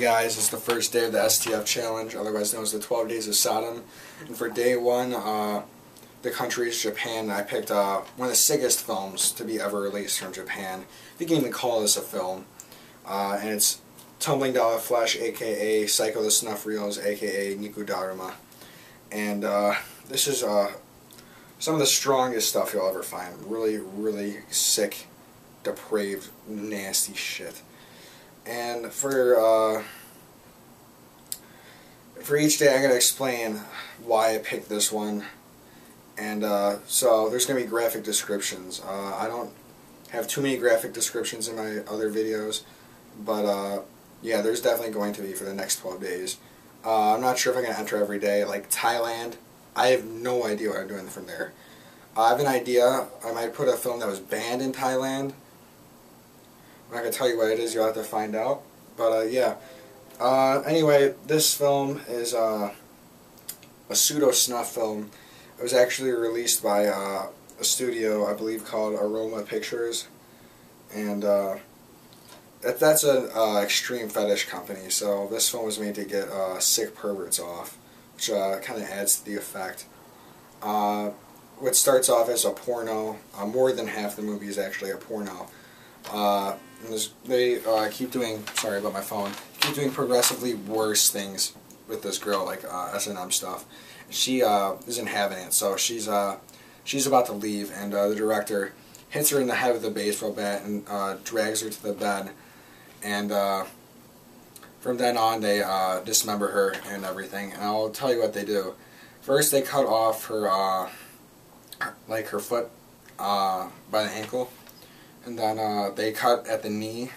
guys, it's the first day of the STF challenge, otherwise known as the 12 Days of Sodom. And for day one, the country is Japan. I picked one of the sickest films to be ever released from Japan. You can even call this a film. And it's Tumbling Down with Flesh, aka Psycho the Snuff Reels, aka Niku Daruma. And this is some of the strongest stuff you'll ever find. Really, really sick, depraved, nasty shit. And for each day, I'm going to explain why I picked this one. And so there's going to be graphic descriptions. I don't have too many graphic descriptions in my other videos, but yeah, there's definitely going to be for the next 12 days. I'm not sure if I'm going to enter every day. Like Thailand, I have no idea what I'm doing from there. I have an idea. I might put a film that was banned in Thailand. I'm not going to tell you what it is, you'll have to find out. But yeah. Anyway, this film is a pseudo-snuff film. It was actually released by a studio, I believe, called Aroma Pictures. And that's an extreme fetish company, so this film was made to get sick perverts off, which kind of adds to the effect. What starts off as a porno, more than half the movie is actually a porno. They keep doing, sorry about my phone, keep doing progressively worse things with this girl, like S&M stuff. She isn't having it, so she's about to leave, and the director hits her in the head with a baseball bat and drags her to the bed. And from then on, they dismember her and everything. And I'll tell you what they do. First, they cut off her like her foot by the ankle. And then they cut at the knee.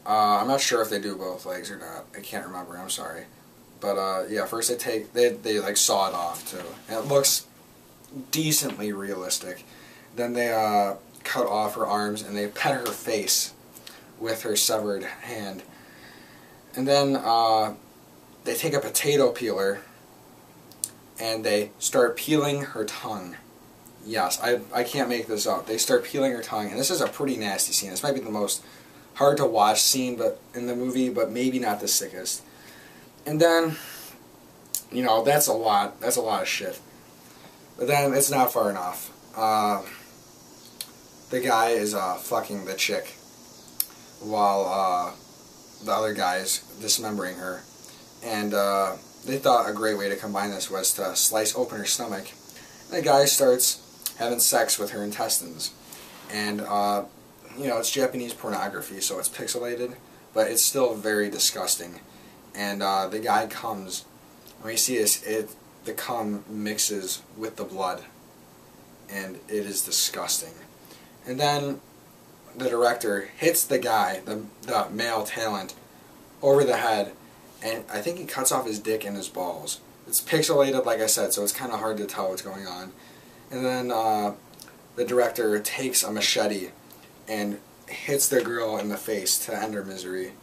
I'm not sure if they do both legs or not. I can't remember. I'm sorry. But yeah, first they like saw it off too, and it looks decently realistic. Then they cut off her arms and they pet her face with her severed hand. And then they take a potato peeler and they start peeling her tongue. Yes, I can't make this up. They start peeling her tongue, and this is a pretty nasty scene. This might be the most hard to watch scene in the movie, but maybe not the sickest. And then, you know, that's a lot of shit. But then it's not far enough. The guy is fucking the chick while the other guy is dismembering her. And they thought a great way to combine this was to slice open her stomach. And the guy starts having sex with her intestines. And, you know, it's Japanese pornography, so it's pixelated, but it's still very disgusting. And the guy comes. When you see this, the cum mixes with the blood. And it is disgusting. And then the director hits the guy, the male talent, over the head, and I think he cuts off his dick and his balls. It's pixelated, like I said, so it's kind of hard to tell what's going on. And then the director takes a machete and hits the girl in the face to end her misery.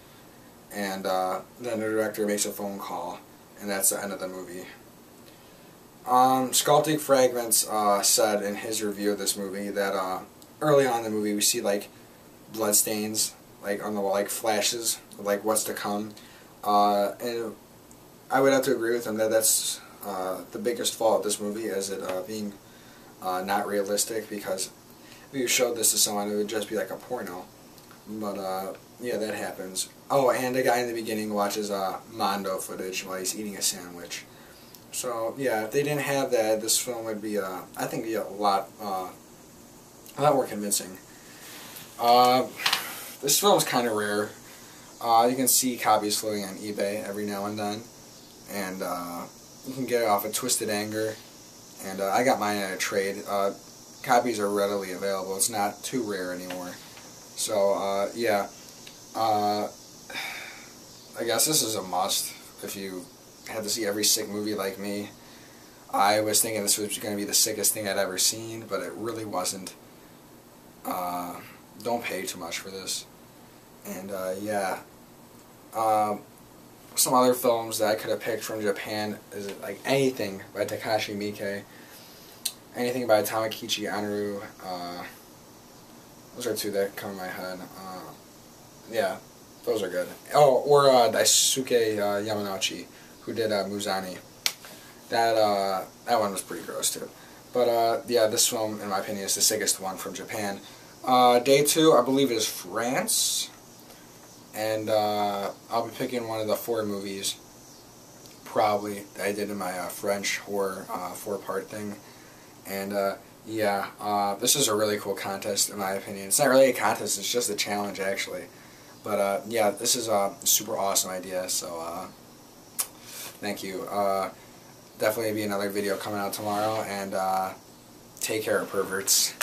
And then the director makes a phone call, and that's the end of the movie. Sculpting Fragments said in his review of this movie that early on in the movie we see like blood stains, like on the wall, like flashes of like what's to come. And I would have to agree with him that that's the biggest fault of this movie, is it being not realistic, because if you showed this to someone it would just be like a porno. But yeah, that happens. Oh, and the guy in the beginning watches Mondo footage while he's eating a sandwich. So yeah, if they didn't have that, this film would be I think be a lot more convincing. This film's kind of rare. You can see copies floating on eBay every now and then, and you can get it off of Twisted Anger, and I got mine in a trade. Copies are readily available. It's not too rare anymore. So yeah, I guess this is a must if you had to see every sick movie like me. I was thinking this was going to be the sickest thing I'd ever seen, but it really wasn't. Don't pay too much for this. And yeah, some other films that I could have picked from Japan is like anything by Takashi Miike, anything by Tamakichi Anru. Those are two that come to my head. Yeah, Those are good. Oh, or Daisuke Yamanouchi, who did Muzani. That one was pretty gross too. But yeah, this film, in my opinion, is the sickest one from Japan. Day 2, I believe, is France. And I'll be picking one of the 4 movies, probably, that I did in my French horror 4-part thing. And yeah, this is a really cool contest, in my opinion. It's not really a contest, it's just a challenge, actually. But yeah, this is a super awesome idea, so thank you. Definitely be another video coming out tomorrow, and take care, perverts.